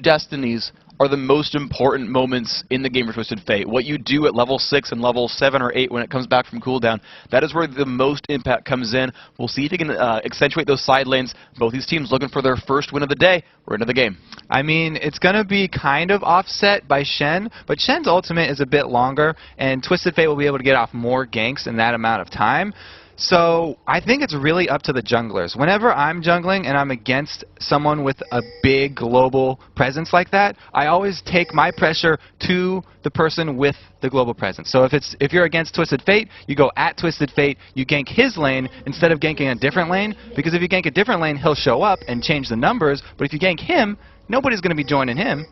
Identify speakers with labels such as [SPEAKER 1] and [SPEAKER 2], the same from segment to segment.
[SPEAKER 1] destinies are the most important moments in the game for Twisted Fate. What you do at level 6 and level 7 or 8 when it comes back from cooldown, that is where the most impact comes in. We'll see if he can accentuate those side lanes. Both these teams looking for their first win of the day. We're into the game.
[SPEAKER 2] I mean, it's going to be kind of offset by Shen, but Shen's ultimate is a bit longer, and Twisted Fate will be able to get off more ganks in that amount of time. So I think it's really up to the junglers. Whenever I'm jungling and I'm against someone with a big global presence like that, I always take my pressure to the person with the global presence. So if you're against Twisted Fate, you go at Twisted Fate, you gank his lane instead of ganking a different lane, because if you gank a different lane, he'll show up and change the numbers, but if you gank him, nobody's going to be joining him.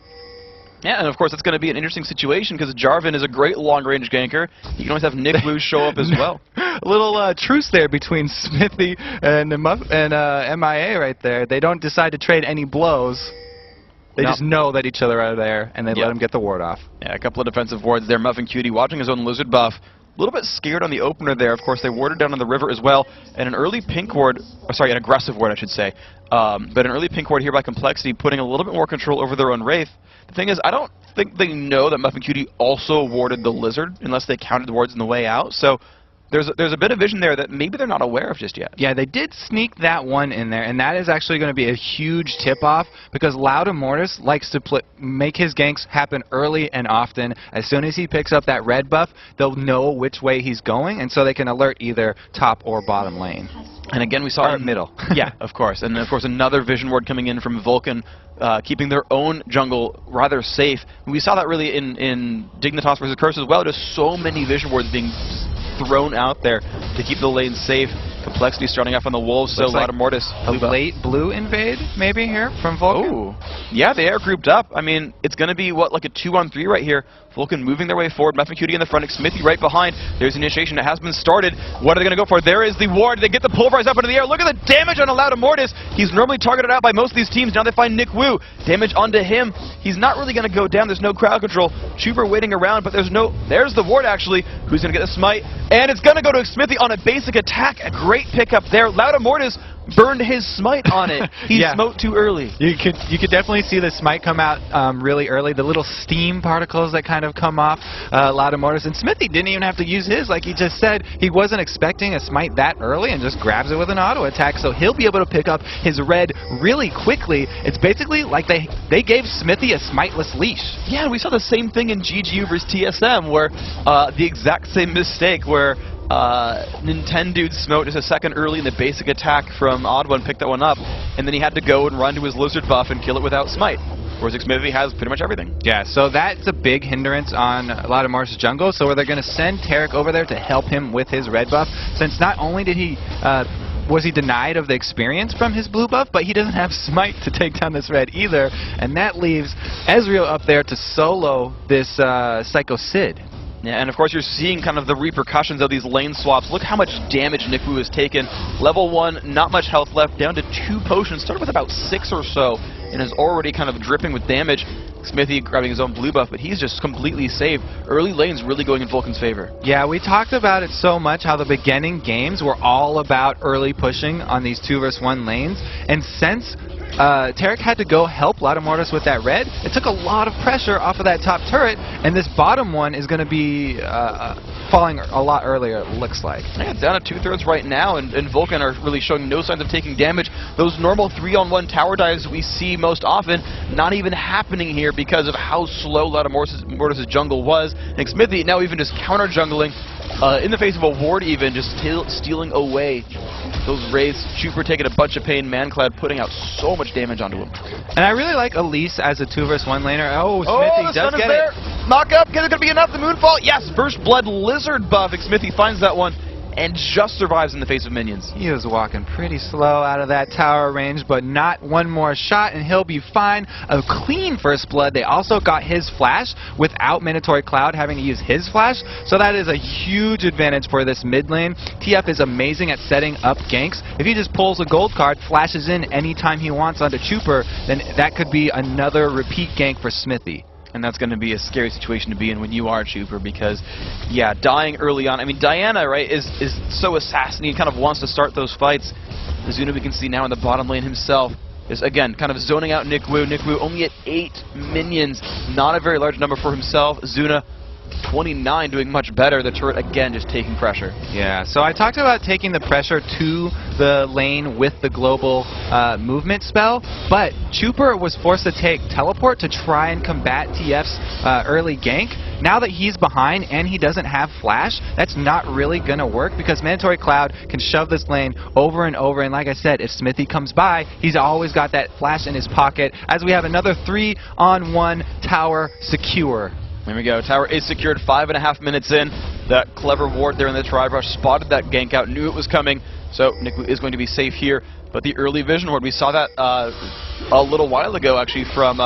[SPEAKER 1] Yeah, and of course it's going to be an interesting situation because Jarvan is a great long-range ganker. You can always have Nick Wu show up as well.
[SPEAKER 2] A little truce there between Smithy and MIA right there. They don't decide to trade any blows. They just know that each other are there, and they let him get the ward off.
[SPEAKER 1] Yeah, a couple of defensive wards there. Muffin Cutie watching his own Lizard buff. A little bit scared on the opener there. Of course, they warded down on the river as well. And an early pink ward, or sorry, an aggressive ward, I should say. But an early pink ward here by Complexity, putting a little bit more control over their own Wraith. The thing is, I don't think they know that Muffin Cutie also warded the Lizard, unless they counted the wards on the way out. So there's a bit of vision there that maybe they're not aware of just yet.
[SPEAKER 2] Yeah, they did sneak that one in there, and that is actually going to be a huge tip-off, because Loudamortis likes to make his ganks happen early and often. As soon as he picks up that red buff, they'll know which way he's going, and so they can alert either top or bottom lane.
[SPEAKER 1] And again, we saw
[SPEAKER 2] middle.
[SPEAKER 1] Yeah, of course. And of course, another vision ward coming in from Vulcun, keeping their own jungle rather safe. We saw that really in Dignitas versus Curse as well. Just so many vision wards being thrown out there to keep the lane safe. Complexity starting off on the Wolves, so Loudamortis.
[SPEAKER 2] A late blue invade, maybe, here from Vulcun?
[SPEAKER 1] Oh, yeah, they are grouped up. I mean, it's going to be, what, like a 2-on-3 right here. Vulcun moving their way forward, Muffin Cutie in the front, Smithy right behind. There's initiation that has been started. What are they going to go for? There is the ward. They get the pulverize up into the air. Look at the damage on Loudamortis. He's normally targeted out by most of these teams. Now they find Nick Wu. Damage onto him. He's not really going to go down. There's no crowd control. Trooper waiting around, but there's the ward, actually. Who's going to get the smite? And it's going to go to Smithy on a basic attack. A great pickup there. Loudamortis burned his smite on it. He smote too early.
[SPEAKER 2] You could definitely see the smite come out really early. The little steam particles that kind of come off Loudamortis. And Smithy didn't even have to use his, like he just said. He wasn't expecting a smite that early and just grabs it with an auto attack. So he'll be able to pick up his red really quickly. It's basically like they gave Smithy a smiteless leash.
[SPEAKER 1] Yeah, we saw the same thing in GGU versus TSM, where the exact same mistake where Nintendude smote just a second early in the basic attack from Odd1, picked that one up, and then he had to go and run to his Lizard buff and kill it without smite. Whereas Smithy has pretty much everything.
[SPEAKER 2] Yeah, so that's a big hindrance on Loudamortis' jungle, so they're going to send Tarek over there to help him with his red buff, since not only did he was he denied of the experience from his blue buff, but he doesn't have smite to take down this red either, and that leaves Ezreal up there to solo this Psycho Sid.
[SPEAKER 1] Yeah, and of course you're seeing kind of the repercussions of these lane swaps. Look how much damage Nick Wu has taken. Level 1, not much health left, down to 2 potions. Started with about 6 or so, and is already kind of dripping with damage. Smithy grabbing his own blue buff, but he's just completely saved. Early lane's really going in Vulcan's favor.
[SPEAKER 2] Yeah, we talked about it so much, how the beginning games were all about early pushing on these 2 versus 1 lanes, and since Tarek had to go help Loudamortis with that red, it took a lot of pressure off of that top turret, and this bottom one is going to be falling a lot earlier, it looks like.
[SPEAKER 1] Yeah, it's down to 2/3 right now, and Vulcan are really showing no signs of taking damage. Those normal 3-on-1 tower dives we see most often, not even happening here because of how slow Loudamortis' jungle was. And Smithy now even just counter-jungling in the face of a ward even, just stealing away those Wraiths. Trooper taking a bunch of pain, Mancloud putting out so much damage onto him.
[SPEAKER 2] And I really like Elise as a 2 versus 1 laner. Oh, Smithy does get it.
[SPEAKER 1] Knock up, is it going to be enough? The Moonfall, yes, First Blood Lizard buff. Smithy finds that one and just survives in the face of minions.
[SPEAKER 2] He was walking pretty slow out of that tower range, but not one more shot, and he'll be fine. A clean First Blood. They also got his flash without Minotaur Cloud having to use his flash, so that is a huge advantage for this mid lane. TF is amazing at setting up ganks. If he just pulls a gold card, flashes in anytime he wants onto Trooper, then that could be another repeat gank for Smithy.
[SPEAKER 1] And that's going to be a scary situation to be in when you are Trooper, because, yeah, dying early on. I mean, Diana, right, is so assassinating, kind of wants to start those fights. Azuna, we can see now in the bottom lane himself, is, again, kind of zoning out Nick Wu. Nick Wu only at 8 minions, not a very large number for himself. Zuna, 29, doing much better. The turret, again, just taking pressure.
[SPEAKER 2] Yeah, so I talked about taking the pressure to the lane with the global movement spell, but Chuper was forced to take teleport to try and combat TF's early gank. Now that he's behind and he doesn't have flash, that's not really going to work because Mandatory Cloud can shove this lane over and over, and like I said, if Smithy comes by, he's always got that flash in his pocket, as we have another 3-on-1 tower secure.
[SPEAKER 1] There we go. Tower is secured 5.5 minutes in. That clever ward there in the tri-brush spotted that gank out, knew it was coming, so Nick Wu is going to be safe here. But the early vision ward, we saw that a little while ago, actually, from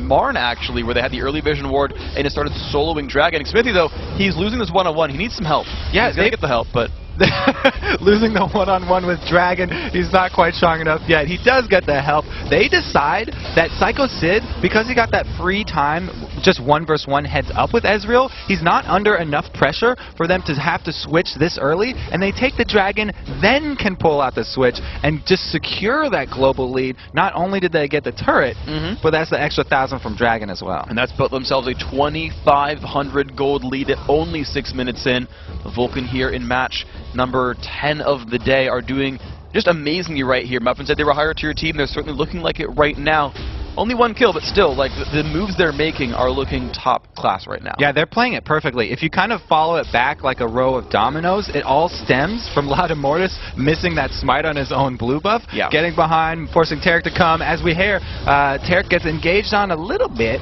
[SPEAKER 1] Marn, actually, where they had the early vision ward and it started soloing Dragon. Smithy, though, he's losing this one-on-one. He needs some help. Yeah, he's going to get the help, but...
[SPEAKER 2] Losing the one-on-one with Dragon, he's not quite strong enough yet. He does get the help. They decide that Psycho Sid, because he got that free time, just 1v1 heads up with Ezreal, he's not under enough pressure for them to have to switch this early, and they take the Dragon, then can pull out the switch and just secure that global lead. Not only did they get the turret, but that's the extra 1,000 from Dragon as well.
[SPEAKER 1] And that's built themselves a 2,500 gold lead at only 6 minutes in. The Vulcun here in match number 10 of the day are doing just amazingly right here. Muffin said they were a higher tier team. They're certainly looking like it right now. Only 1 kill, but still, like, the moves they're making are looking top class right now.
[SPEAKER 2] Yeah, they're playing it perfectly. If you kind of follow it back like a row of dominoes, it all stems from Laudamortis missing that smite on his own blue buff, getting behind, forcing Tarek to come. As we hear, Tarek gets engaged on a little bit.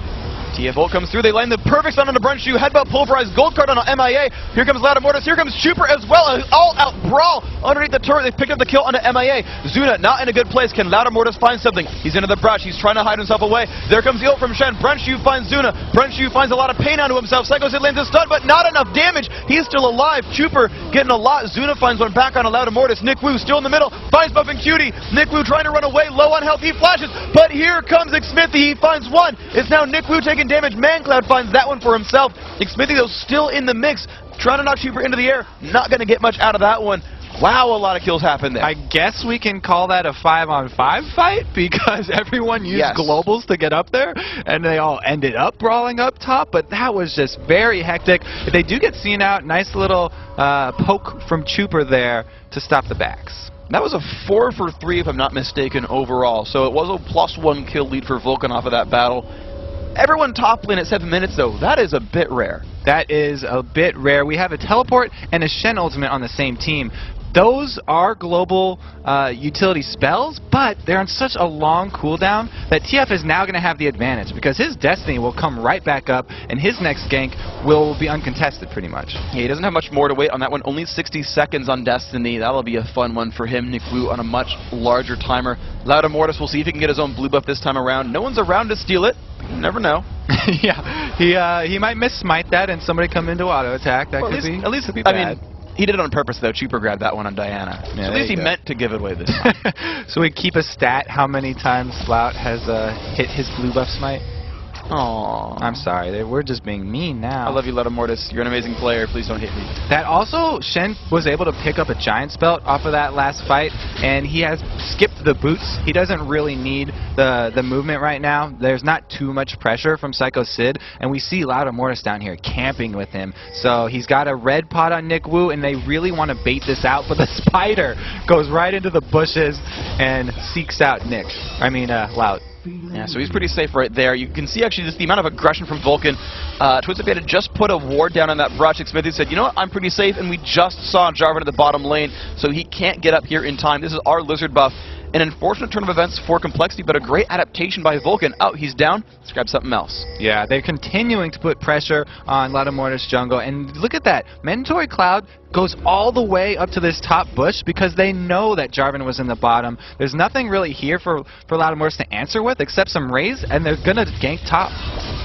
[SPEAKER 1] TFO comes through, they line the perfect stun on the Brunch Shoe, headbutt pulverized, gold card on MIA, here comes Laudamortis, here comes Chuper as well, an all-out brawl underneath the turret, they picked up the kill on the MIA. Zuna not in a good place, can Laudamortis find something? He's into the brush, he's trying to hide himself away, there comes the ult from Shen, Brunch Shoe finds Zuna, Brunch Shoe finds a lot of pain onto himself, Psycho Sid lands a stun, but not enough damage, he's still alive, Chuper getting a lot, Zuna finds one back on Laudamortis, Nick Wu still in the middle, finds Buff and Cutie, Nick Wu trying to run away, low on health, he flashes, but here comes Smithy, he finds one, it's now Nick Wu taking damage, ManCloud finds that one for himself. Smithy, though, still in the mix, trying to knock Chuper into the air. Not going to get much out of that one. Wow, a lot of kills happened there.
[SPEAKER 2] I guess we can call that a 5-on-5 fight because everyone used globals to get up there, and they all ended up brawling up top, but that was just very hectic. They do get seen out. Nice little poke from Chuper there to stop the backs.
[SPEAKER 1] That was a 4 for 3, if I'm not mistaken, overall. So it was a +1 kill lead for Vulcun off of that battle. Everyone top lane at 7 minutes, though. That is a bit rare.
[SPEAKER 2] That is a bit rare. We have a teleport and a Shen ultimate on the same team. Those are global utility spells, but they're on such a long cooldown that TF is now going to have the advantage because his Destiny will come right back up and his next gank will be uncontested pretty much.
[SPEAKER 1] Yeah, he doesn't have much more to wait on that one. Only 60 seconds on Destiny. That'll be a fun one for him. Nick Wu on a much larger timer. Laudamortis, we'll see if he can get his own blue buff this time around. No one's around to steal it. You never know.
[SPEAKER 2] Yeah, he might miss smite that and somebody come into auto attack. That could be.
[SPEAKER 1] At least
[SPEAKER 2] be bad.
[SPEAKER 1] I mean, he did it on purpose, though. Chuper grabbed that one on Diana. Yeah, so at least he meant to give it away this time.
[SPEAKER 2] So we keep a stat how many times Slout has hit his blue buff smite?
[SPEAKER 1] Aww.
[SPEAKER 2] I'm sorry. We're just being mean now.
[SPEAKER 1] I love you, Laudamortis. You're an amazing player. Please don't hit me.
[SPEAKER 2] That also, Shen was able to pick up a giant spell off of that last fight, and he has skipped the boots. He doesn't really need the movement right now. There's not too much pressure from Psycho Sid, and we see Laudamortis down here camping with him. So he's got a red pot on Nick Wu, and they really want to bait this out, but the spider goes right into the bushes and seeks out Loud.
[SPEAKER 1] Yeah, so he's pretty safe right there. You can see actually just the amount of aggression from Vulcun. Twisted Fate had just put a ward down on that brush. Smithy said, you know what, I'm pretty safe, and we just saw Jarvan at the bottom lane, so he can't get up here in time. This is our Lizard buff. An unfortunate turn of events for Complexity, but a great adaptation by Vulcun. Oh, he's down. Let's grab something else.
[SPEAKER 2] Yeah, they're continuing to put pressure on Laudamortis jungle, and look at that. Mandatory Cloud goes all the way up to this top bush because they know that Jarvan was in the bottom. There's nothing really here for Laudamortis to answer with except some raise, and they're going to gank top.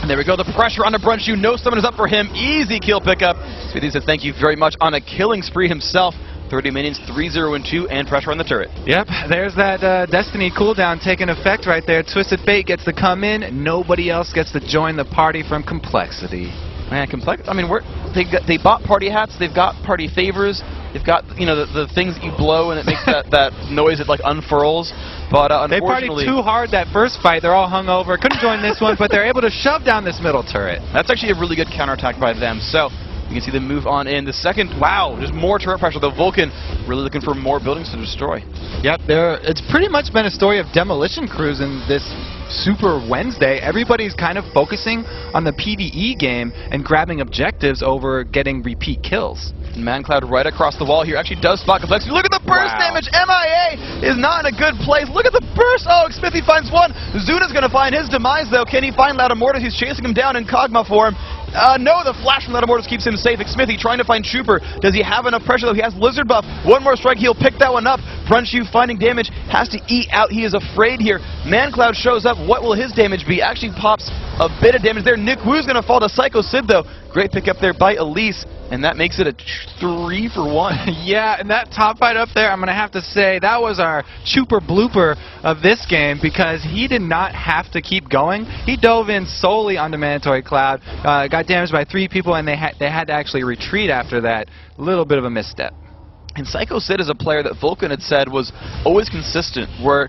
[SPEAKER 1] And there we go, the pressure on the Brunch Shoe. No summon is up for him. Easy kill pickup. Smithy says thank you very much on a killing spree himself. 30 minions, 3-0 and 2, and pressure on the turret.
[SPEAKER 2] Yep, there's that Destiny cooldown taking effect right there. Twisted Fate gets to come in. Nobody else gets to join the party from Complexity.
[SPEAKER 1] Man, they bought party hats. They've got party favors. You've got, you know, the things that you blow and it makes that noise, it like unfurls. But
[SPEAKER 2] they partied too hard that first fight. They're all hungover. Couldn't join this one, but they're able to shove down this middle turret.
[SPEAKER 1] That's actually a really good counterattack by them. So you can see them move on in. The second, wow, just more turret pressure. The Vulcun really looking for more buildings to destroy.
[SPEAKER 2] Yep, it's pretty much been a story of demolition crews in this Super Wednesday. Everybody's kind of focusing on the PvE game and grabbing objectives over getting repeat kills.
[SPEAKER 1] ManCloud right across the wall here actually does spot Complexity. Look at the burst damage. MIA is not in a good place. Look at the burst. Oh, Smithy finds one. Zuna's going to find his demise, though. Can he find Laudamortis? He's chasing him down in Kog'Maw form. No, the flash from Laudamortis keeps him safe. Smithy trying to find Trooper. Does he have enough pressure, though? He has Lizard buff. One more strike, he'll pick that one up. Brunchu finding damage, has to eat out. He is afraid here. ManCloud shows up. What will his damage be? Actually pops a bit of damage there. Nick Wu's going to fall to Psycho Sid, though. Great pick up there by Elise, and that makes it a 3-for-1.
[SPEAKER 2] Yeah, and that top fight up there, I'm going to have to say, that was our Trooper blooper of this game because he did not have to keep going. He dove in solely onto Mandatory Cloud, got damaged by 3 people, and they had to actually retreat after that. A little bit of a misstep.
[SPEAKER 1] And Psycho Sid is a player that Vulcun had said was always consistent, where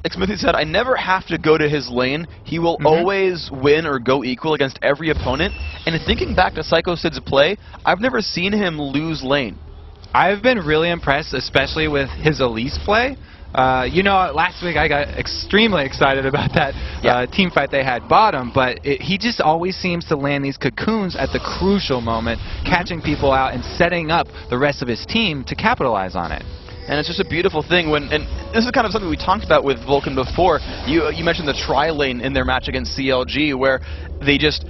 [SPEAKER 1] Smithy said, I never have to go to his lane. He will always win or go equal against every opponent. And thinking back to Psycho Sid's play, I've never seen him lose lane.
[SPEAKER 2] I've been really impressed, especially with his Elise play. You know, last week I got extremely excited about that team fight they had bottom, but he just always seems to land these cocoons at the crucial moment, catching people out and setting up the rest of his team to capitalize on it.
[SPEAKER 1] And it's just a beautiful thing when, and this is kind of something we talked about with Vulcun before. You mentioned the tri-lane in their match against CLG, where they just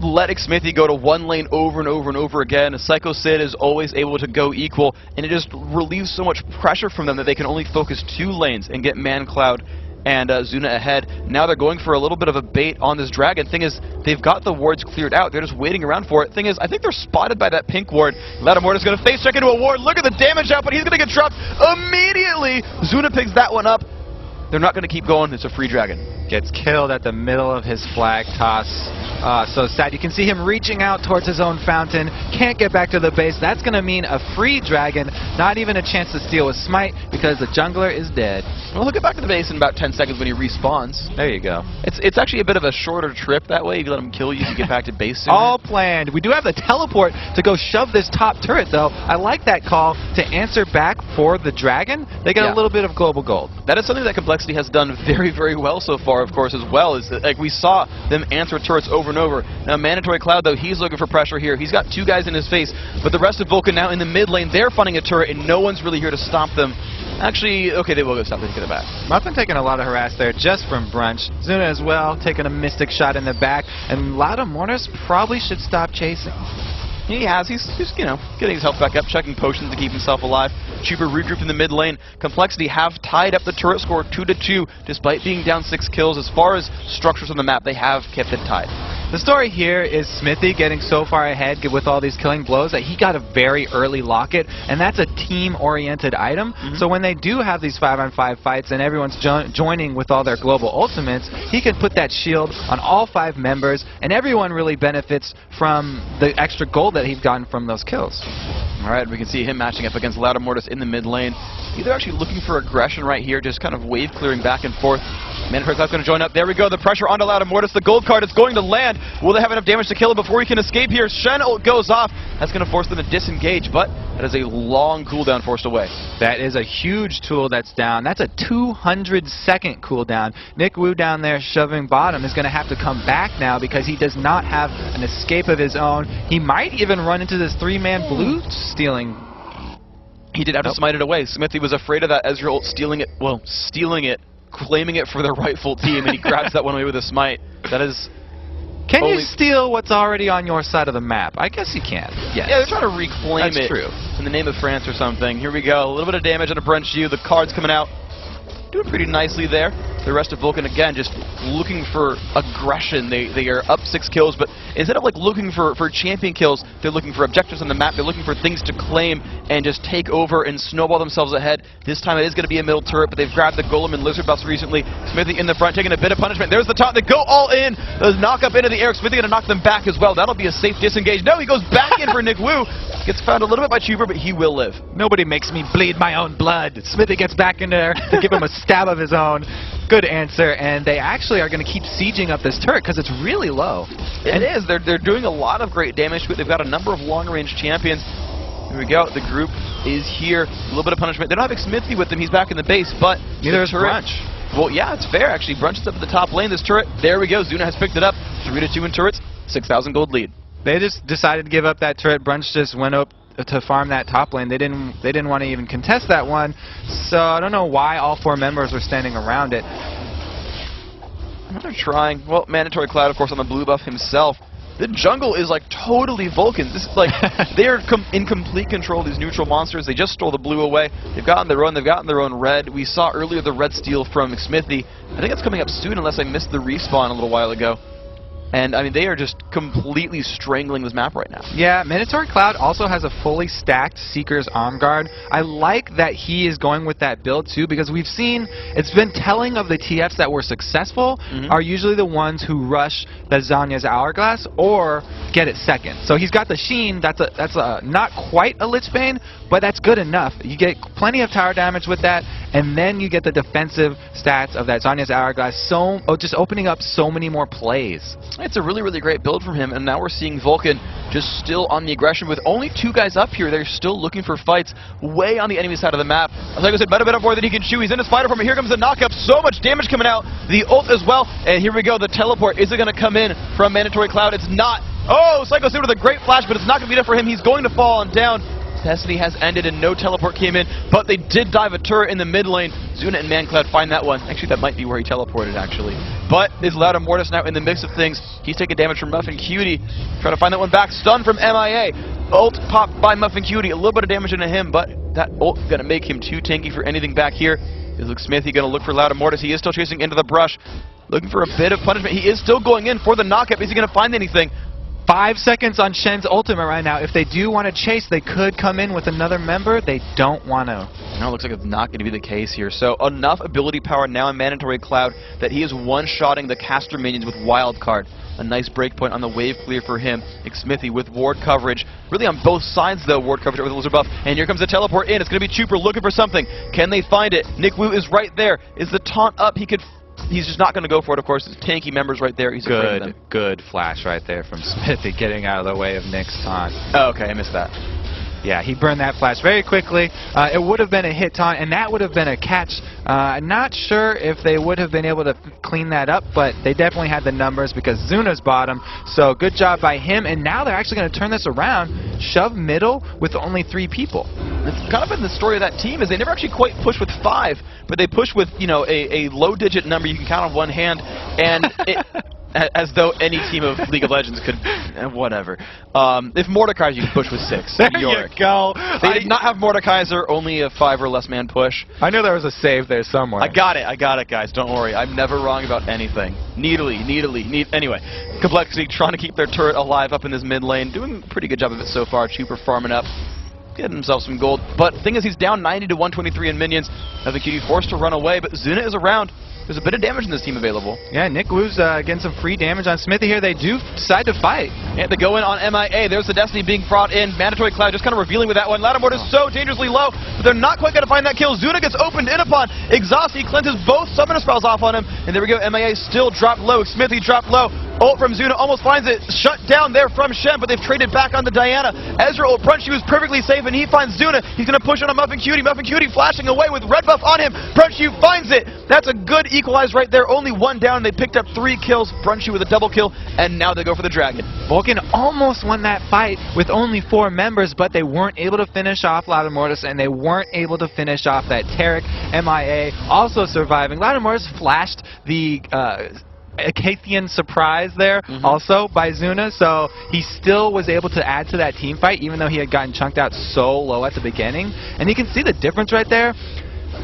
[SPEAKER 1] let Smithy go to one lane over and over and over again. Psycho Sid is always able to go equal, and it just relieves so much pressure from them that they can only focus 2 lanes and get ManCloud and Zuna ahead. Now they're going for a little bit of a bait on this dragon. Thing is, they've got the wards cleared out. They're just waiting around for it. Thing is, I think they're spotted by that pink ward. Laudamortis going to face check into a ward. Look at the damage output. He's going to get dropped immediately. Zuna picks that one up. They're not going to keep going. It's a free dragon.
[SPEAKER 2] Gets killed at the middle of his flag toss. So sad. You can see him reaching out towards his own fountain. Can't get back to the base. That's going to mean a free dragon. Not even a chance to steal with Smite because the jungler is dead.
[SPEAKER 1] Well, he'll get back to the base in about 10 seconds when he respawns.
[SPEAKER 2] There you go.
[SPEAKER 1] It's actually a bit of a shorter trip that way. If you let him kill you, you can get back to base sooner.
[SPEAKER 2] All planned. We do have the teleport to go shove this top turret, though. I like that call to answer back for the dragon. They get a little bit of global gold.
[SPEAKER 1] That is something that Complexity has done very, very well so far, of course, as well. Is that, like, we saw them answer turrets over and over. Now, Mandatory Cloud, though, he's looking for pressure here. He's got 2 guys in his face, but the rest of Vulcun now in the mid lane, they're funding a turret, and no one's really here to stop them. Actually, okay, they will go stop them. Get it back.
[SPEAKER 2] Muffin taking a lot of harass there just from Brunch. Zuna as well, taking a Mystic shot in the back, and Laudamortis probably should stop chasing.
[SPEAKER 1] He has. He's you know, getting his health back up, checking potions to keep himself alive. Trooper regrouped in the mid lane. Complexity have tied up the turret score 2-2, despite being down 6 kills. As far as structures on the map, they have kept it tied.
[SPEAKER 2] The story here is Smithy getting so far ahead with all these killing blows that he got a very early locket, and that's a team-oriented item. So when they do have these 5-on-5 fights and everyone's joining with all their global ultimates, he can put that shield on all 5 members, and everyone really benefits from the extra gold that he's gotten from those kills.
[SPEAKER 1] Alright, we can see him matching up against Laudamortis in the mid lane. They're actually looking for aggression right here, just kind of wave clearing back and forth. Mandatory Cloud's going to join up. There we go, the pressure onto Laudamortis. The gold card is going to land. Will they have enough damage to kill him before he can escape here? Shen goes off. That's going to force them to disengage, but that is a long cooldown forced away.
[SPEAKER 2] That is a huge tool that's down. That's a 200-second cooldown. Nick Wu down there shoving bottom is going to have to come back now because he does not have an escape of his own. He might even run into this 3-man blue stealing.
[SPEAKER 1] He did have to smite it away. Smithy was afraid of that Ezreal stealing it, claiming it for their rightful team, and he grabs that one away with a smite. That is...
[SPEAKER 2] Can you steal what's already on your side of the map? I guess you can. Yes.
[SPEAKER 1] Yeah, they're trying to reclaim it.
[SPEAKER 2] That's true.
[SPEAKER 1] In the name of France or something. Here we go. A little bit of damage on a Brunchu. The card's coming out. Doing pretty nicely there. The rest of Vulcun, again, just looking for aggression. They are up 6 kills, but instead of like looking for champion kills, they're looking for objectives on the map. They're looking for things to claim and just take over and snowball themselves ahead. This time it is going to be a middle turret, but they've grabbed the Golem and Lizard buffs recently. Smithy in the front, taking a bit of punishment. There's the taunt. They go all in. The knock up into the air. Smithy going to knock them back as well. That'll be a safe disengage. No, he goes back in for Nick Wu. Gets found a little bit by Chuber, but he will live.
[SPEAKER 2] Nobody makes me bleed my own blood. Smithy gets back in there to give him a stab of his own. Good answer, and they actually are going to keep sieging up this turret because it's really low.
[SPEAKER 1] It is. They're doing a lot of great damage to it. They've got a number of long-range champions. Here we go. The group is here. A little bit of punishment. They're not having Smithy with them. He's back in the base, but
[SPEAKER 2] neither is Brunch.
[SPEAKER 1] Well, yeah, it's fair, actually. Brunch is up at the top lane. This turret, there we go. Zuna has picked it up. 3-2 in turrets. 6,000 gold lead.
[SPEAKER 2] They just decided to give up that turret. Brunch just went up to farm that top lane. They didn't want to even contest that one. So I don't know why all 4 members were standing around it.
[SPEAKER 1] They're trying. Well, Mandatory Cloud, of course, on the blue buff himself. The jungle is like totally Vulcan. This is like they're in complete control of these neutral monsters. They just stole the blue away. They've gotten their own. They've gotten their own red. We saw earlier the red steal from Smithy. I think it's coming up soon, unless I missed the respawn a little while ago. And, I mean, they are just completely strangling this map right now.
[SPEAKER 2] Yeah, Mandatory Cloud also has a fully stacked Seeker's Arm Guard. I like that he is going with that build, too, because we've seen, it's been telling of the TFs that were successful are usually the ones who rush the Zanya's Hourglass or get it second. So he's got the Sheen, that's a not quite a Lich Bane, but that's good enough. You get plenty of tower damage with that, and then you get the defensive stats of that Zanya's Hourglass, just opening up so many more plays.
[SPEAKER 1] It's a really, really great build from him, and now we're seeing Vulcan just still on the aggression with only 2 guys up here. They're still looking for fights way on the enemy side of the map. Like I said, better more than he can chew. He's in his fighter form, and here comes the knock-up. So much damage coming out. The ult as well, and here we go. The teleport. Is it going to come in from Mandatory Cloud? It's not. Oh, Psycho Sid with a great flash, but it's not going to be enough for him. He's going to fall on down. Destiny has ended and no teleport came in, but they did dive a turret in the mid lane. Zuna and ManCloud find that one. Actually, that might be where he teleported, actually. But is Loud and Mortis now in the mix of things. He's taking damage from Muffin Cutie. Trying to find that one back. Stun from MIA. Ult popped by Muffin Cutie. A little bit of damage into him, but that ult going to make him too tanky for anything back here. Is Luke Smithy going to look for Loud and Mortis. He is still chasing into the brush. Looking for a bit of punishment. He is still going in for the knockup. Is he going to find anything?
[SPEAKER 2] 5 seconds on Shen's ultimate right now. If they do want to chase, they could come in with another member. They don't want to.
[SPEAKER 1] No, it looks like it's not going to be the case here. So enough ability power now in Mandatory Cloud that he is one-shotting the caster minions with Wildcard. A nice breakpoint on the wave clear for him. Smithy with ward coverage. Really on both sides, though, ward coverage with the Lizard buff. And here comes the teleport in. It's going to be Chuper looking for something. Can they find it? Nick Wu is right there. Is the taunt up? He's just not going to go for it, of course. His tanky members right there. He's afraid of them.
[SPEAKER 2] Good flash right there from Smithy getting out of the way of Nick's taunt.
[SPEAKER 1] Oh, okay, I missed that.
[SPEAKER 2] Yeah, he burned that flash very quickly. It would have been a hit taunt, and that would have been a catch. Not sure if they would have been able to clean that up, but they definitely had the numbers because Zuna's bottom. So good job by him, and now they're actually going to turn this around, shove middle with only 3 people.
[SPEAKER 1] It's kind of been the story of that team is they never actually quite push with 5, but they push with, you know, a low-digit number you can count on one hand, and as though any team of League of Legends could, whatever. If Mordekaiser, you can push with 6.
[SPEAKER 2] There you go.
[SPEAKER 1] They did not have Mordekaiser, only a 5 or less man push.
[SPEAKER 2] I knew there was a save there somewhere.
[SPEAKER 1] I got it, guys. Don't worry. I'm never wrong about anything. Anyway, Complexity trying to keep their turret alive up in this mid lane. Doing a pretty good job of it so far. Chuper farming up. Getting himself some gold. But the thing is, he's down 90 to 123 in minions. Muffin Cutie forced to run away, but Zuna is around. There's a bit of damage in this team available. Yeah,
[SPEAKER 2] Nick Wu's getting some free damage on Smithy here. They do decide to fight.
[SPEAKER 1] And they go in on MIA. There's the Destiny being brought in. Mandatory Cloud just kind of revealing with that one. Lattimore is so dangerously low, but they're not quite going to find that kill. Zuna gets opened in upon. Exhaust, he cleanses both summoner spells off on him. And there we go. MIA still dropped low. Smithy dropped low. Ult from Zuna almost finds it. Shut down there from Shen, but they've traded back on the Diana. Ezra ult Brunch, he was perfectly safe, and he finds Zuna. He's going to push on a Muffin Cutie. Muffin Cutie flashing away with red buff on him. Brunch finds it. That's a good equalize right there. Only 1 down. They picked up 3 kills. Brunch with a double kill, and now they go for the dragon.
[SPEAKER 2] Vulcan almost won that fight with only 4 members, but they weren't able to finish off Loud and Mortis, and they weren't able to finish off that Tarek. MIA also surviving. Loud and Mortis flashed the Acathian surprise there also by Zuna, so he still was able to add to that team fight even though he had gotten chunked out so low at the beginning. And you can see the difference right there.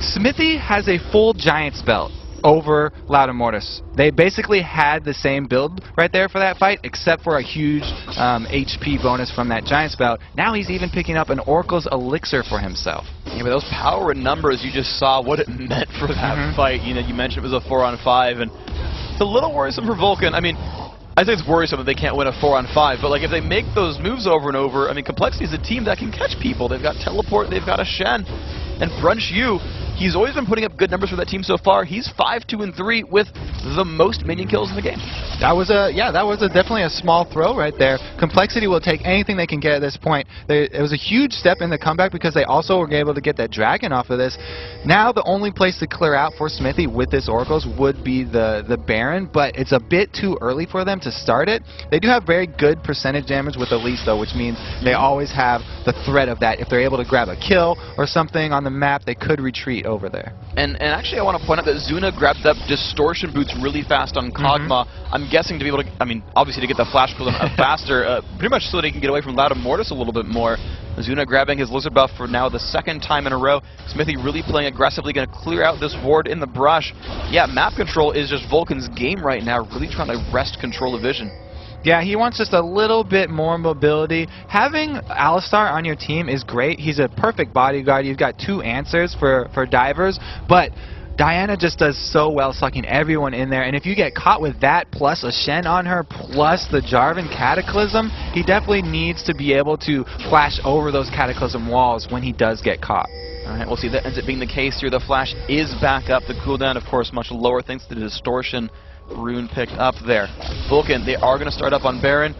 [SPEAKER 2] Smithy has a full Giant's belt. over Loud Mortis. They basically had the same build right there for that fight, except for a huge HP bonus from that Giant Spout. Now he's even picking up an Oracle's Elixir for himself.
[SPEAKER 1] Yeah, but those power and numbers, you just saw what it meant for that fight. You know, you mentioned it was a 4-on-5, and it's a little worrisome for Vulcun. I mean, I think it's worrisome that they can't win a 4-on-5, but like if they make those moves over and over, I mean, Complexity is a team that can catch people. They've got Teleport, they've got a Shen, and Brunch U. He's always been putting up good numbers for that team so far. He's 5-2-3 with the most minion kills in the game.
[SPEAKER 2] That was definitely a small throw right there. Complexity will take anything they can get at this point. It was a huge step in the comeback because they also were able to get that dragon off of this. Now the only place to clear out for Smithy with this Oracles would be the Baron, but it's a bit too early for them to start it. They do have very good percentage damage with Elise though, which means they always have the threat of that. If they're able to grab a kill or something on the map, they could retreat over there.
[SPEAKER 1] And actually I want to point out that Zuna grabbed up Distortion Boots really fast on Kog'Maw. I'm guessing to be able to, I mean, obviously to get the flash cooldown faster, pretty much so that he can get away from Loud Mortis a little bit more. Zuna grabbing his Lizard buff for now the second time in a row. Smithy really playing aggressively, going to clear out this ward in the brush. Yeah, map control is just Vulcan's game right now, really trying to wrest control of vision.
[SPEAKER 2] Yeah, he wants just a little bit more mobility. Having Alistar on your team is great. He's a perfect bodyguard. You've got 2 answers for divers, but Diana just does so well sucking everyone in there, and if you get caught with that plus a Shen on her plus the Jarvan Cataclysm, he definitely needs to be able to flash over those Cataclysm walls when he does get caught.
[SPEAKER 1] Alright, we'll see that ends up being the case here. The flash is back up. The cooldown, of course, much lower thanks to the Distortion rune picked up there. Vulcan, they are going to start up on Baron,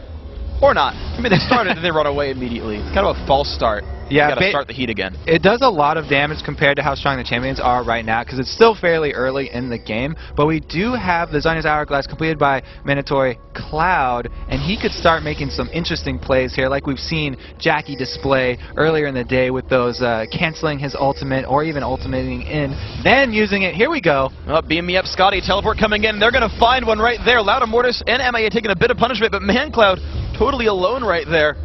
[SPEAKER 1] or not. I mean, they started and they run away immediately. It's kind of a false start.
[SPEAKER 2] Yeah,
[SPEAKER 1] you gotta start the heat again.
[SPEAKER 2] It does a lot of damage compared to how strong the champions are right now, because it's still fairly early in the game, but we do have the Zhonya's Hourglass completed by Mandatory Cloud, and he could start making some interesting plays here, like we've seen Jackie display earlier in the day with those canceling his ultimate, or even ultimating in, then using it. Here we go.
[SPEAKER 1] Oh, beam me up, Scotty. Teleport coming in. They're going to find one right there. Loud Mortis and MIA taking a bit of punishment, but ManCloud totally alone right there.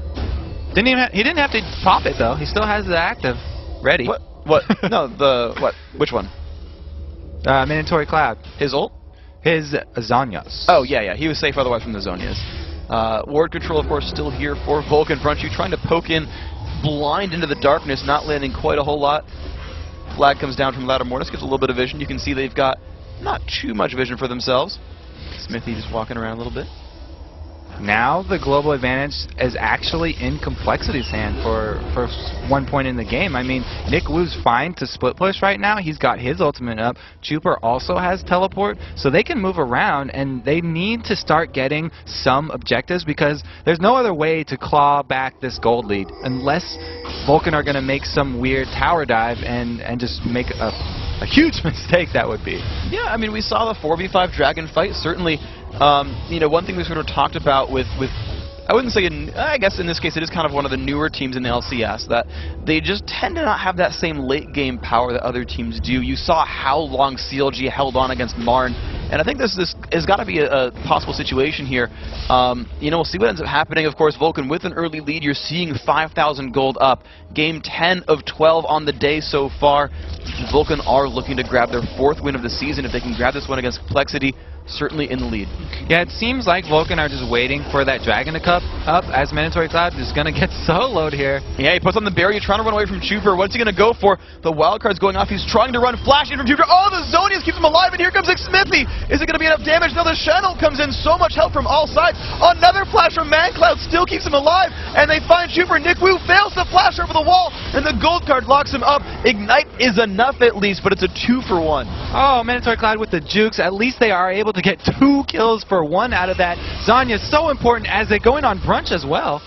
[SPEAKER 2] He didn't have to pop it though. He still has the active ready.
[SPEAKER 1] What? No, what? Which one?
[SPEAKER 2] Mandatory Cloud.
[SPEAKER 1] His ult?
[SPEAKER 2] His Zhonya's.
[SPEAKER 1] Oh yeah. He was safe otherwise from the Zhonya's. Ward control, of course, still here for Vulcan. Brunch U trying to poke in blind into the darkness, not landing quite a whole lot. Flag comes down from Loud Mortis, gets a little bit of vision. You can see they've got not too much vision for themselves. Smithy just walking around a little bit.
[SPEAKER 2] Now the global advantage is actually in Complexity's hand for one point in the game. I mean, Nick Wu's fine to split push right now. He's got his ultimate up. Chuper also has teleport, so they can move around, and they need to start getting some objectives because there's no other way to claw back this gold lead unless Vulcan are going to make some weird tower dive and just make a huge mistake that would be.
[SPEAKER 1] Yeah, I mean, we saw the 4v5 Dragon fight, certainly. You know, one thing we sort of talked about with I wouldn't say, I guess in this case it is kind of one of the newer teams in the LCS, that they just tend to not have that same late game power that other teams do. You saw how long CLG held on against Marn, and I think this has got to be a possible situation here. You know, we'll see what ends up happening. Of course, Vulcan with an early lead, you're seeing 5,000 gold up. Game 10 of 12 on the day so far. Vulcan are looking to grab their 4th win of the season. If they can grab this one against Complexity, certainly in the lead.
[SPEAKER 2] Yeah, it seems like Vulcan are just waiting for that Dragon to come up as Mandatory Cloud is going to get soloed here.
[SPEAKER 1] Yeah, he puts on the barrier, trying to run away from Chuper. What's he going to go for? The wild card's going off. He's trying to run flash in from Chuper. Oh, the Zhonya's keeps him alive, and here comes Smithy. Is it going to be enough damage? Now the Channel comes in. So much help from all sides. Another flash from ManCloud still keeps him alive, and they find Chuper. Nick Wu fails to flash over the wall, and the gold card locks him up. Ignite is enough at least, but it's a 2-for-1.
[SPEAKER 2] Oh, Mandatory Cloud with the jukes. At least they are able to get 2 kills for 1 out of that. Zhonya's so important as they go in on Brunch as well.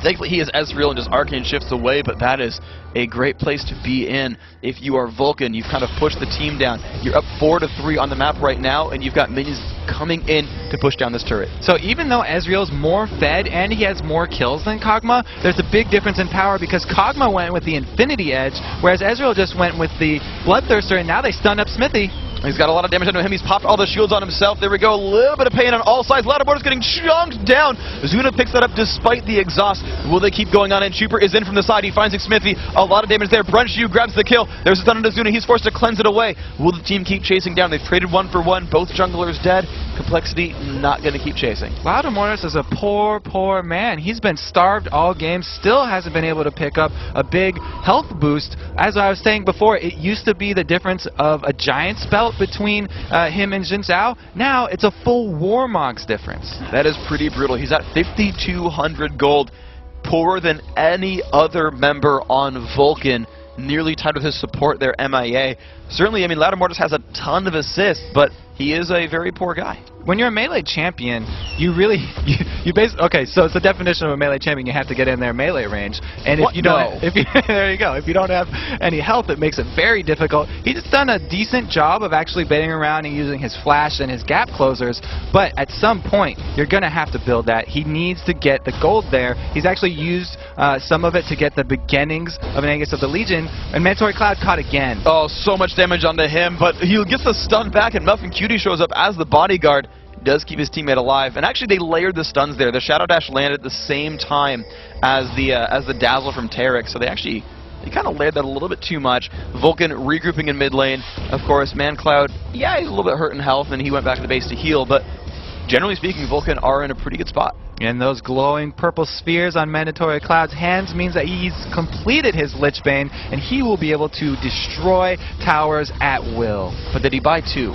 [SPEAKER 1] Thankfully, he is S3 and just Arcane shifts away, but that is a great place to be in. If you are Vulcan, you've kind of pushed the team down. You're up 4-3 on the map right now, and you've got minions coming in to push down this turret.
[SPEAKER 2] So even though Ezreal's more fed and he has more kills than Kog'Maw, there's a big difference in power because Kog'Maw went with the Infinity Edge, whereas Ezreal just went with the Bloodthirster, and now they stun up Smithy.
[SPEAKER 1] He's got a lot of damage onto him. He's popped all the shields on himself. There we go. A little bit of pain on all sides. Lattimore is getting chunked down. Zuna picks that up despite the exhaust. Will they keep going on? And Chuper is in from the side. He finds Smithy. A lot of damage there. Brunchu grabs the kill. There's a stun onto Zuna. He's forced to cleanse it away. Will the team keep chasing down? They've traded 1 for 1. Both junglers dead. Complexity not going to keep chasing.
[SPEAKER 2] Lattimore is a poor, poor man. He's been starved all game. Still hasn't been able to pick up a big health boost. As I was saying before, it used to be the difference of a Giant's belt between him and Jin Zhao. Now it's a full Warmog's difference.
[SPEAKER 1] That is pretty brutal. He's at 5,200 gold, poorer than any other member on Vulcun. Nearly tied with his support there, MIA. Certainly, I mean, Lattimore has a ton of assists, but he is a very poor guy.
[SPEAKER 2] When you're a melee champion, you really, you basically, okay, so it's the definition of a melee champion, you have to get in their melee range. And if
[SPEAKER 1] what?
[SPEAKER 2] you don't, there you go, if you don't have any health, it makes it very difficult. He's done a decent job of actually baiting around and using his flash and his gap closers, but at some point, you're going to have to build that. He needs to get the gold there. He's actually used some of it to get the beginnings of an Angus of the Legion, and Mandatory Cloud caught again.
[SPEAKER 1] Oh, so much damage onto him, but he gets the stun back, and Muffin Cutie shows up as the bodyguard. Does keep his teammate alive, and actually they layered the stuns there. The Shadow Dash landed at the same time as the Dazzle from Tarek, so they kind of layered that a little bit too much. Vulcun regrouping in mid lane. Of course, ManCloud, yeah, he's a little bit hurt in health, and he went back to the base to heal, but generally speaking, Vulcun are in a pretty good spot.
[SPEAKER 2] And those glowing purple spheres on Mandatory Cloud's hands means that he's completed his Lichbane, and he will be able to destroy towers at will.
[SPEAKER 1] But did he buy 2?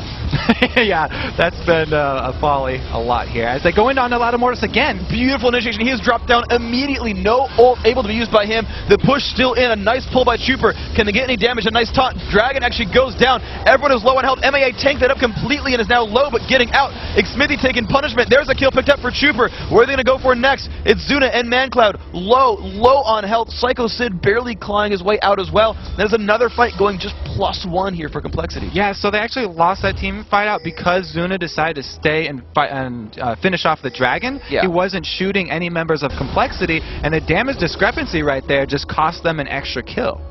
[SPEAKER 2] Yeah, that's been a folly a lot here. As they go into on Lattimore again.
[SPEAKER 1] Beautiful initiation. He is dropped down immediately. No ult able to be used by him. The push still in. A nice pull by Chuper. Can they get any damage? A nice taunt. Dragon actually goes down. Everyone is low on health. MAA tanked that up completely and is now low, but getting out. Smithy taking punishment. There's a kill picked up for Chuper. Where are they going to go for next? It's Zuna and ManCloud. Low on health. Psycho Sid barely clawing his way out as well. There's another fight going just +1 here for Complexity.
[SPEAKER 2] Yeah, so they actually lost that team fight out because Zuna decided to stay and fight and finish off the Dragon.
[SPEAKER 1] Yeah.
[SPEAKER 2] He wasn't shooting any members of Complexity, and the damage discrepancy right there just cost them an extra kill.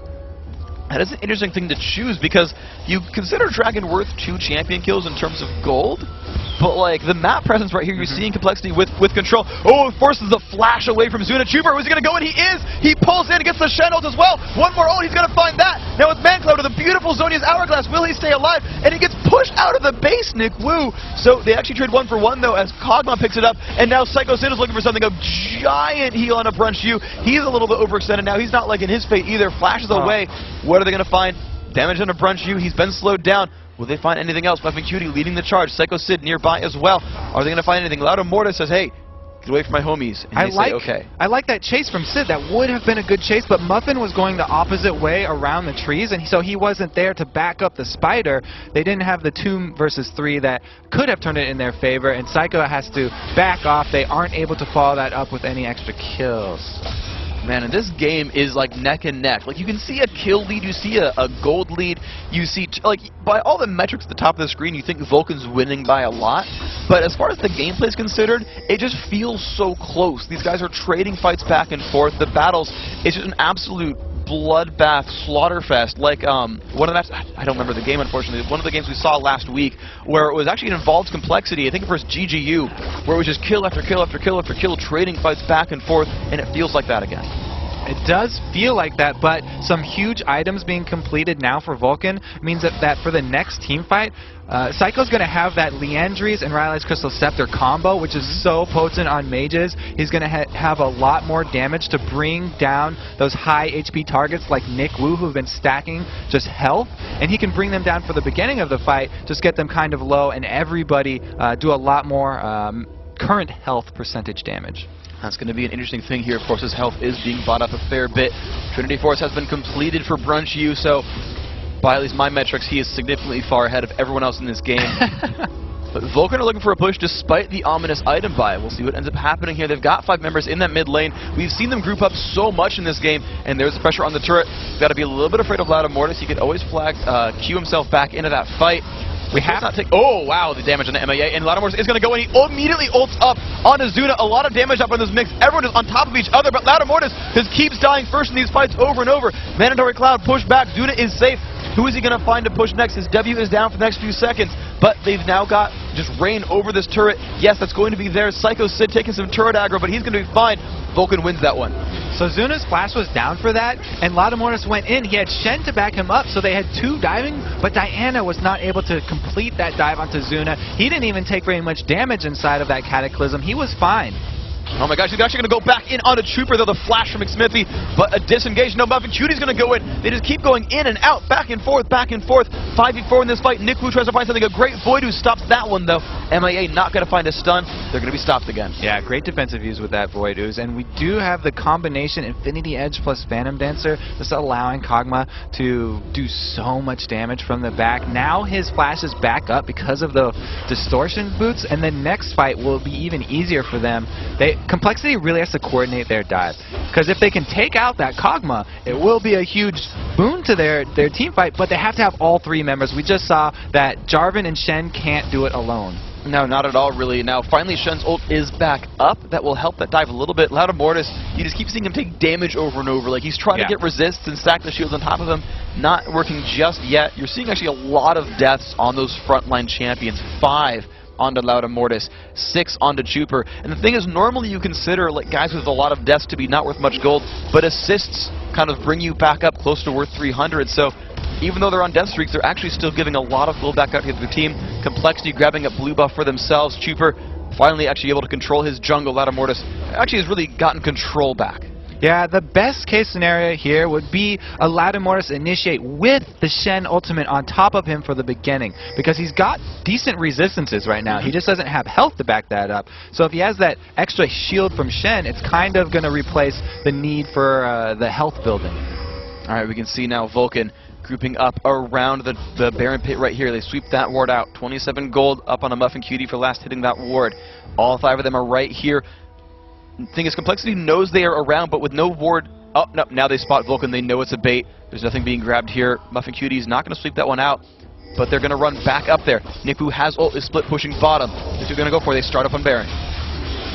[SPEAKER 1] That is an interesting thing to choose because you consider Dragon worth 2 champion kills in terms of gold, but like the map presence right here, you're seeing Complexity with control. Oh, it forces the flash away from Zuna. Chuper, who's he going to go in? He is! He pulls in, gets the Shen ult as well. One more ult, he's going to find that. Now it's ManCloud with a beautiful Zonia's Hourglass. Will he stay alive? And he gets pushed out of the base, Nick Woo. So they actually trade 1 for 1 though as Kog'Maw picks it up, and now Psycho Sid is looking for something. A giant heal on a Brunchu. He's a little bit overextended now. He's not liking his fate either. Flashes away. What are they going to find? Damage on a Brunchu. He's been slowed down. Will they find anything else? Muffin Cutie leading the charge. Psycho Sid nearby as well. Are they going to find anything? Lattimore says, hey, get away from my homies. And they say, okay.
[SPEAKER 2] I like that chase from Sid. That would have been a good chase, but Muffin was going the opposite way around the trees, and so he wasn't there to back up the Spider. They didn't have the 2 versus 3 that could have turned it in their favor, and Psycho has to back off. They aren't able to follow that up with any extra kills.
[SPEAKER 1] Man, and this game is like neck and neck. Like, you can see a kill lead, you see a gold lead, you see, like, by all the metrics at the top of the screen, you think Vulcan's winning by a lot. But as far as the gameplay is considered, it just feels so close. These guys are trading fights back and forth. The battles, it's just an absolute bloodbath slaughterfest, like one of the matches, I don't remember the game unfortunately, one of the games we saw last week where it was actually involved Complexity, I think it was GGU, where it was just kill after kill after kill after kill, trading fights back and forth, and it feels like that again.
[SPEAKER 2] It does feel like that, but some huge items being completed now for Vulcun means that for the next team fight, Psycho's going to have that Liandry's and Riley's Crystal Scepter combo, which is so potent on mages. He's going to have a lot more damage to bring down those high HP targets like Nick Woo, who've been stacking just health, and he can bring them down for the beginning of the fight, just get them kind of low, and everybody do a lot more current health percentage damage.
[SPEAKER 1] That's going to be an interesting thing here. Of course, his health is being bought up a fair bit. Trinity Force has been completed for Brunchu, so by at least my metrics, he is significantly far ahead of everyone else in this game. But Vulcun are looking for a push despite the ominous item buy. We'll see what ends up happening here. They've got 5 members in that mid lane. We've seen them group up so much in this game, and there's the pressure on the turret. Got to be a little bit afraid of Lattimore. He could always flag, cue himself back into that fight. We have not take. Oh wow, the damage on the MIA, and Lattimore is going to go and he immediately ults up on Zuna. A lot of damage up on this mix. Everyone is on top of each other, but Lattimore just keeps dying first in these fights over and over. Mandatory Cloud pushed back. Zuna is safe. Who is he going to find to push next? His W is down for the next few seconds, but they've now got just rain over this turret. Yes, that's going to be there. Psycho Sid taking some turret aggro, but he's going to be fine. Vulcun wins that one.
[SPEAKER 2] So Zuna's flash was down for that, and Laudamortis went in. He had Shen to back him up, so they had two diving, but Diana was not able to complete that dive onto Zuna. He didn't even take very much damage inside of that Cataclysm. He was fine.
[SPEAKER 1] Oh my gosh, he's actually going to go back in on a Trooper, though, the flash from McSmithy, but a disengage. No, Muffin Cutie's going to go in. They just keep going in and out, back and forth, 5v4 in this fight. Nick Wu tries to find something. A great Void who stops that one, though. MIA not going to find a stun. They're going to be stopped again.
[SPEAKER 2] Yeah, great defensive use with that Void Ooze, and we do have the combination Infinity Edge plus Phantom Dancer, just allowing Kog'Maw to do so much damage from the back. Now his flash is back up because of the distortion boots, and the next fight will be even easier for them. Complexity really has to coordinate their dive, because if they can take out that Kog'Maw, it will be a huge boon to their team fight, but they have to have all three members. We just saw that Jarvan and Shen can't do it alone.
[SPEAKER 1] No, not at all, really. Now, finally, Shen's ult is back up. That will help that dive a little bit. Laudamortis, you just keep seeing him take damage over and over. Like, he's trying to get resists and stack the shields on top of him. Not working just yet. You're seeing actually a lot of deaths on those frontline champions. 5 onto Laudamortis, 6 onto Trooper. And the thing is, normally you consider like guys with a lot of deaths to be not worth much gold, but assists kind of bring you back up close to worth 300. So even though they're on death streaks, they're actually still giving a lot of gold back out to the team. Complexity grabbing a blue buff for themselves. Trooper finally actually able to control his jungle. Laudamortis actually has really gotten control back.
[SPEAKER 2] Yeah, the best case scenario here would be a Laudamortis initiate with the Shen ultimate on top of him for the beginning, because he's got decent resistances right now. He just doesn't have health to back that up. So if he has that extra shield from Shen, it's kind of going to replace the need for the health building.
[SPEAKER 1] All right, we can see now Vulcun grouping up around the Baron Pit right here. They sweep that ward out. 27 gold up on a Muffin Cutie for last hitting that ward. All 5 of them are right here. Thing is, Complexity knows they are around, but with no ward. Oh, no, now they spot Vulcun. They know it's a bait. There's nothing being grabbed here. Muffin Cutie's not going to sweep that one out, but they're going to run back up there. Nick Wu has ult, is split pushing bottom. That's what they're going to go for. They start up on Baron.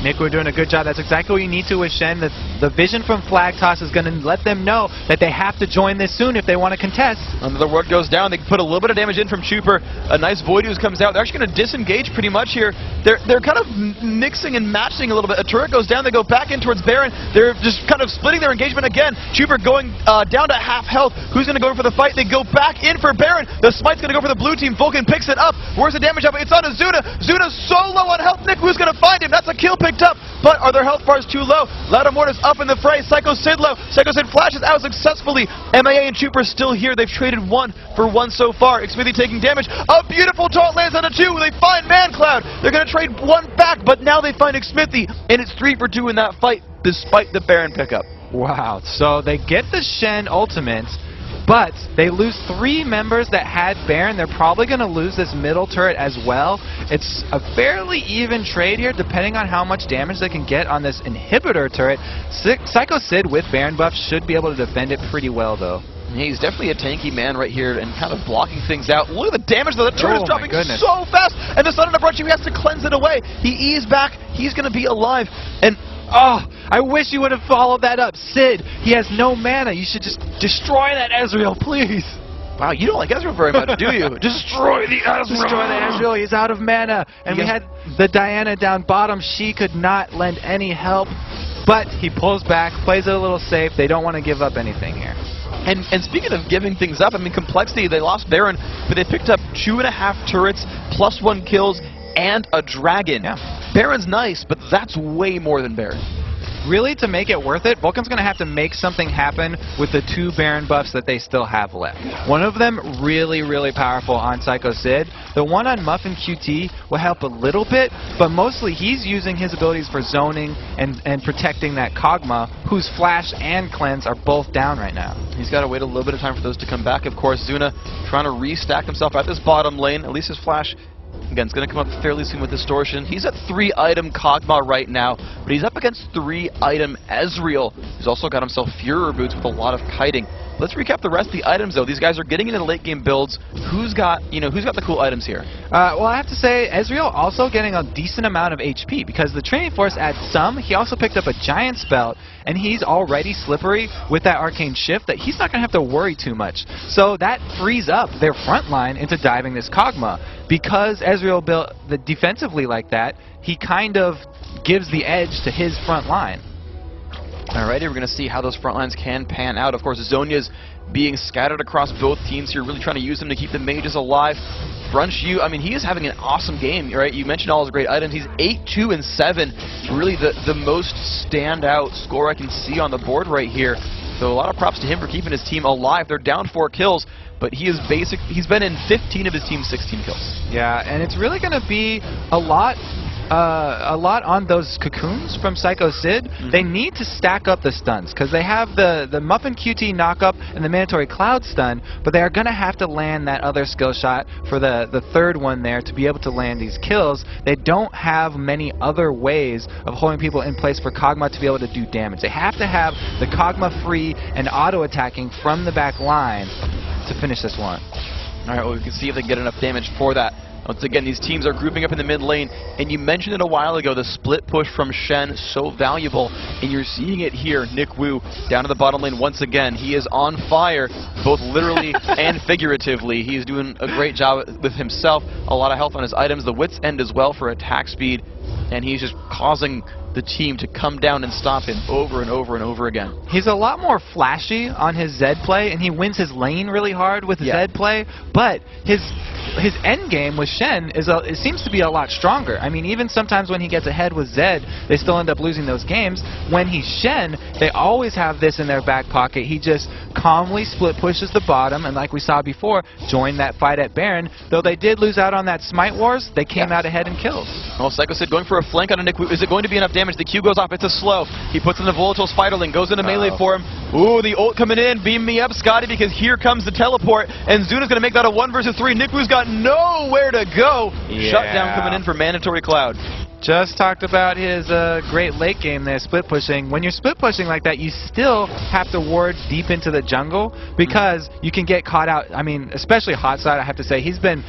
[SPEAKER 2] Nick, we're doing a good job. That's exactly what you need to with Shen. The vision from Flag Toss is going to let them know that they have to join this soon if they want to contest.
[SPEAKER 1] Another ward goes down. They put a little bit of damage in from Trooper. A nice Void Ooze comes out. They're actually going to disengage pretty much here. They're kind of mixing and matching a little bit. A turret goes down. They go back in towards Baron. They're just kind of splitting their engagement again. Trooper going down to half health. Who's going to go in for the fight? They go back in for Baron. The smite's going to go for the blue team. Vulcun picks it up. Where's the damage up? It's on Zuna. Zuna's so low on health. Nick Wu's going to find him. That's a kill picked up. But are their health bars too low? Laudamortis up in the fray. Psycho Sid low. Psycho Sid flashes out successfully. MIA and Trooper still here. They've traded 1 for 1 so far. Xmithy taking damage. A beautiful taunt lands on a 2. They find ManCloud. They're going to trade 1 back, but now they find Xmithy, and it's 3 for 2 in that fight, despite the Baron pickup.
[SPEAKER 2] Wow. So they get the Shen ultimate, but they lose 3 members that had Baron. They're probably going to lose this middle turret as well. It's a fairly even trade here, depending on how much damage they can get on this inhibitor turret. Psycho Sid with Baron buff should be able to defend it pretty well, though.
[SPEAKER 1] He's definitely a tanky man right here and kind of blocking things out. Look at the damage, though. The turret is dropping so fast, and the Sun on the front, he has to cleanse it away. He eased back. He's going to be alive. And
[SPEAKER 2] oh, I wish you would have followed that up. Sid, he has no mana. You should just destroy that Ezreal, please.
[SPEAKER 1] Wow, you don't like Ezreal very much, do you?
[SPEAKER 2] Destroy the Ezreal. Destroy the Ezreal. He's out of mana. And we had the Diana down bottom. She could not lend any help. But he pulls back, plays it a little safe. They don't want to give up anything here.
[SPEAKER 1] And speaking of giving things up, I mean, Complexity, they lost Baron, but they picked up 2.5 turrets, +1 kills, and a dragon.
[SPEAKER 2] Yeah.
[SPEAKER 1] Baron's nice, but that's way more than Baron.
[SPEAKER 2] Really, to make it worth it, Vulcan's going to have to make something happen with the 2 Baron buffs that they still have left. One of them really, really powerful on Psycho Sid. The one on Muffin QT will help a little bit, but mostly he's using his abilities for zoning and protecting that Kog'Maw, whose Flash and Cleanse are both down right now.
[SPEAKER 1] He's got to wait a little bit of time for those to come back. Of course, Zuna trying to restack himself at this bottom lane. At least his Flash, again, it's going to come up fairly soon with Distortion. He's at 3-item Kog'Maw right now, but he's up against 3-item Ezreal. He's also got himself Furor Boots with a lot of kiting. Let's recap the rest of the items, though. These guys are getting into the late game builds. Who's got the cool items here?
[SPEAKER 2] Well, I have to say, Ezreal also getting a decent amount of HP, because the Training Force adds some. He also picked up a Giant's Belt, and he's already slippery with that Arcane Shift that he's not going to have to worry too much. So that frees up their front line into diving this Kog'Maw. Because Ezreal built defensively like that, he kind of gives the edge to his front line.
[SPEAKER 1] Alrighty, we're going to see how those front lines can pan out. Of course, Zhonya's being scattered across both teams here, really trying to use them to keep the mages alive. Brunch, I mean, he is having an awesome game, right? You mentioned all his great items. He's 8-2 and 7. Really the most standout score I can see on the board right here. So a lot of props to him for keeping his team alive. They're down 4 kills, but he's been in 15 of his team's 16 kills.
[SPEAKER 2] Yeah, and it's really going to be a lot on those cocoons from Psycho Sid. They need to stack up the stuns, because they have the Muffin QT knockup and the mandatory Cloud stun, but they are going to have to land that other skill shot for the third one there to be able to land these kills. They don't have many other ways of holding people in place for Kog'Maw to be able to do damage. They have to have the Kog'Maw free and auto-attacking from the back line to finish this one.
[SPEAKER 1] Alright, well, we can see if they can get enough damage for that. Once again, these teams are grouping up in the mid lane, and you mentioned it a while ago, the split push from Shen, so valuable, and you're seeing it here. Nick Wu down to the bottom lane once again. He is on fire, both literally and figuratively. He's doing a great job with himself, a lot of health on his items, the wit's end as well for attack speed, and he's just causing the team to come down and stop him over and over and over again.
[SPEAKER 2] He's a lot more flashy on his Zed play, and he wins his lane really hard with Zed play, but his end game with Shen it seems to be a lot stronger. I mean, even sometimes when he gets ahead with Zed, they still end up losing those games. When he's Shen, they always have this in their back pocket. He just calmly split pushes the bottom, and like we saw before, joined that fight at Baron. Though they did lose out on that Smite Wars, they came out ahead in kills.
[SPEAKER 1] Well, Psycho Sid going for a flank on a Nick Wu. Is it going to be enough damage? The Q goes off. It's a slow. He puts in the volatile Spiderling, goes into melee for him. Ooh, the ult coming in. Beam me up, Scotty, because here comes the teleport, and Zuna's going to make that a 1 versus 3. Nick Wu's got nowhere to go. Shutdown coming in for mandatory Cloud.
[SPEAKER 2] Just talked about his great late game there, split pushing. When you're split pushing like that, you still have to ward deep into the jungle, because you can get caught out. I mean, especially Hotside, I have to say, he's been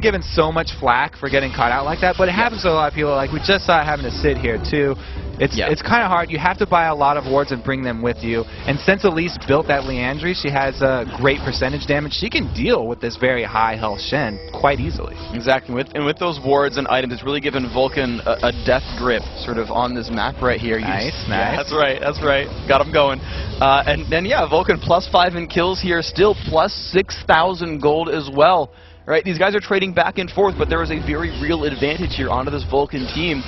[SPEAKER 2] given so much flack for getting caught out like that, but it happens to a lot of people. Like we just saw it having to sit here too. It's kind of hard. You have to buy a lot of wards and bring them with you. And since Elise built that Leandry, she has great percentage damage. She can deal with this very high health Shen quite easily.
[SPEAKER 1] Exactly. And with those wards and items, it's really given Vulcun a death grip sort of on this map right here.
[SPEAKER 2] Nice.
[SPEAKER 1] Yeah, that's right. Got him going. And yeah, Vulcun +5 in kills here, still plus 6,000 gold as well. Right, these guys are trading back and forth, but there is a very real advantage here onto this Vulcun team.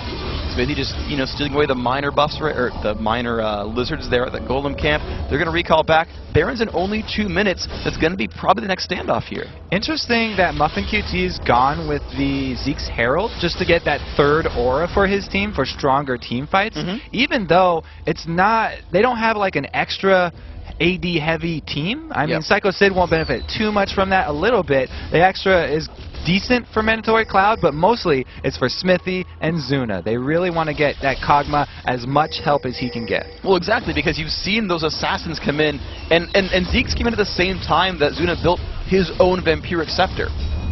[SPEAKER 1] Smithy just, stealing away the minor buffs, right, or the minor lizards there at the Golem camp. They're going to recall back. Baron's in only 2 minutes. That's going to be probably the next standoff here. Interesting
[SPEAKER 2] that Muffin QT's gone with the Zeke's Herald just to get that third aura for his team for stronger team fights. Even though it's not, they don't have like an extra AD heavy team. I mean, Psycho Sid won't benefit too much from that, a little bit. The extra is decent for mandatory Cloud, but mostly it's for Smithy and Zuna. They really want to get that Kog'Maw as much help as he can get.
[SPEAKER 1] Well, exactly, because you've seen those assassins come in, and Zeke's came in at the same time that Zuna built his own Vampiric Scepter.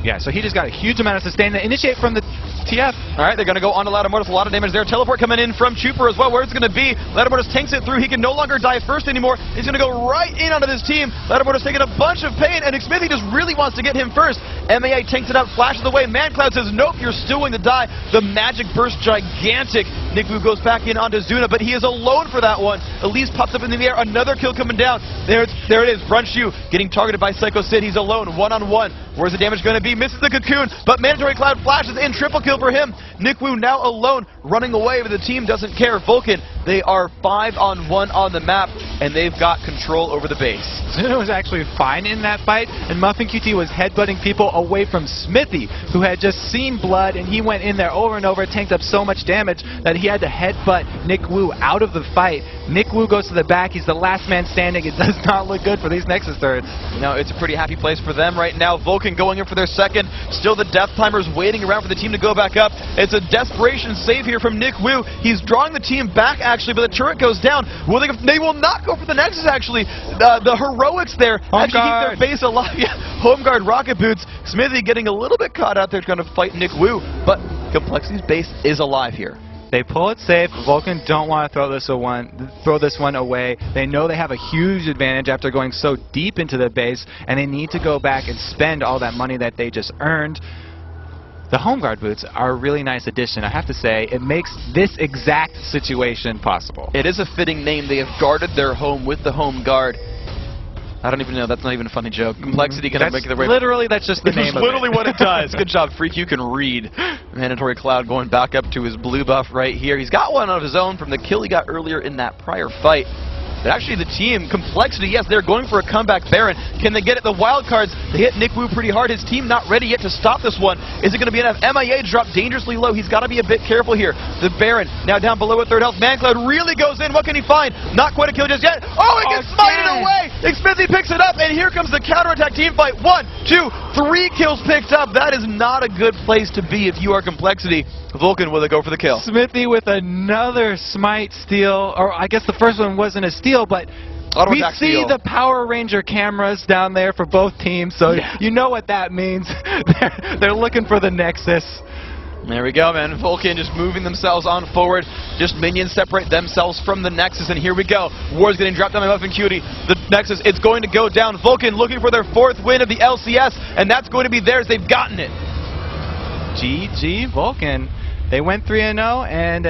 [SPEAKER 2] Yeah, so he just got a huge amount of sustain. They initiate from the TF.
[SPEAKER 1] All right, they're going to go on to Ladamortis. A lot of damage there. Teleport coming in from Chuper as well. Where it's going to be. Ladamortis tanks it through. He can no longer die first anymore. He's going to go right in onto this team. Ladamortis taking a bunch of pain, and Smithy just really wants to get him first. MAA tanks it out, flashes away. ManCloud says, nope, you're still going to die. The magic burst, gigantic. Nick Wu goes back in onto Zuna, but he is alone for that one. Elise pops up in the air. Another kill coming down. There it is. Brunchu getting targeted by Psycho Sid. He's alone, one-on-one. Where's the damage going to be? Misses the cocoon, but mandatory Cloud flashes in. Triple kill for him. Nick Wu now alone, running away, but the team doesn't care. Vulcun, they are 5-on-1 on the map, and they've got control over the base.
[SPEAKER 2] Zuna was actually fine in that fight, and Muffin QT was headbutting people away from Smithy, who had just seen blood, and he went in there over and over, tanked up so much damage that he had to headbutt Nick Wu out of the fight. Nick Wu goes to the back. He's the last man standing. It does not look good for these Nexus thirds.
[SPEAKER 1] No, it's a pretty happy place for them right now. Vulcun going in for their second. Still the Death Timers waiting around for the team to go back up. It's a desperation save here from Nick Wu. He's drawing the team back, actually, but the turret goes down. They will not go for the Nexus, actually. The heroics there actually keep their base alive. Yeah, home guard rocket boots. Smithy getting a little bit caught out there trying to fight Nick Wu, but Complexity's base is alive here.
[SPEAKER 2] They pull it safe. Vulcun don't want to throw this one away. They know they have a huge advantage after going so deep into the base, and they need to go back and spend all that money that they just earned. The home guard boots are a really nice addition. I have to say, it makes this exact situation possible.
[SPEAKER 1] It is a fitting name. They have guarded their home with the home guard. I don't even know. That's not even a funny joke. Complexity can make their way.
[SPEAKER 2] Literally, that's just the name of it.
[SPEAKER 1] That's literally what it does. Good job, Freak. You can read. Mandatory Cloud going back up to his blue buff right here. He's got one of his own from the kill he got earlier in that prior fight. But actually, the team, Complexity, yes, they're going for a comeback Baron. Can they get it? The wild cards, they hit Nick Wu pretty hard. His team not ready yet to stop this one. Is it going to be enough? MIA dropped dangerously low. He's got to be a bit careful here. The Baron now down below at third health. ManCloud really goes in. What can he find? Not quite a kill just yet. Oh, he gets smited away. Smithy picks it up, and here comes the counterattack team fight. 1, 2, 3 kills picked up. That is not a good place to be if you are Complexity. Vulcun, will they go for the kill?
[SPEAKER 2] Smithy with another smite steal, or I guess the first one wasn't a steal, but we see the Power Ranger cameras down there for both teams, so you know what that means. They're looking for the Nexus.
[SPEAKER 1] There we go, man. Vulcun just moving themselves on forward. Just minions separate themselves from the Nexus, and here we go. War's getting dropped down by Muffin Cutie. The Nexus, it's going to go down. Vulcun looking for their 4th win of the LCS, and that's going to be theirs. They've gotten it.
[SPEAKER 2] GG Vulcun. They went 3-0, and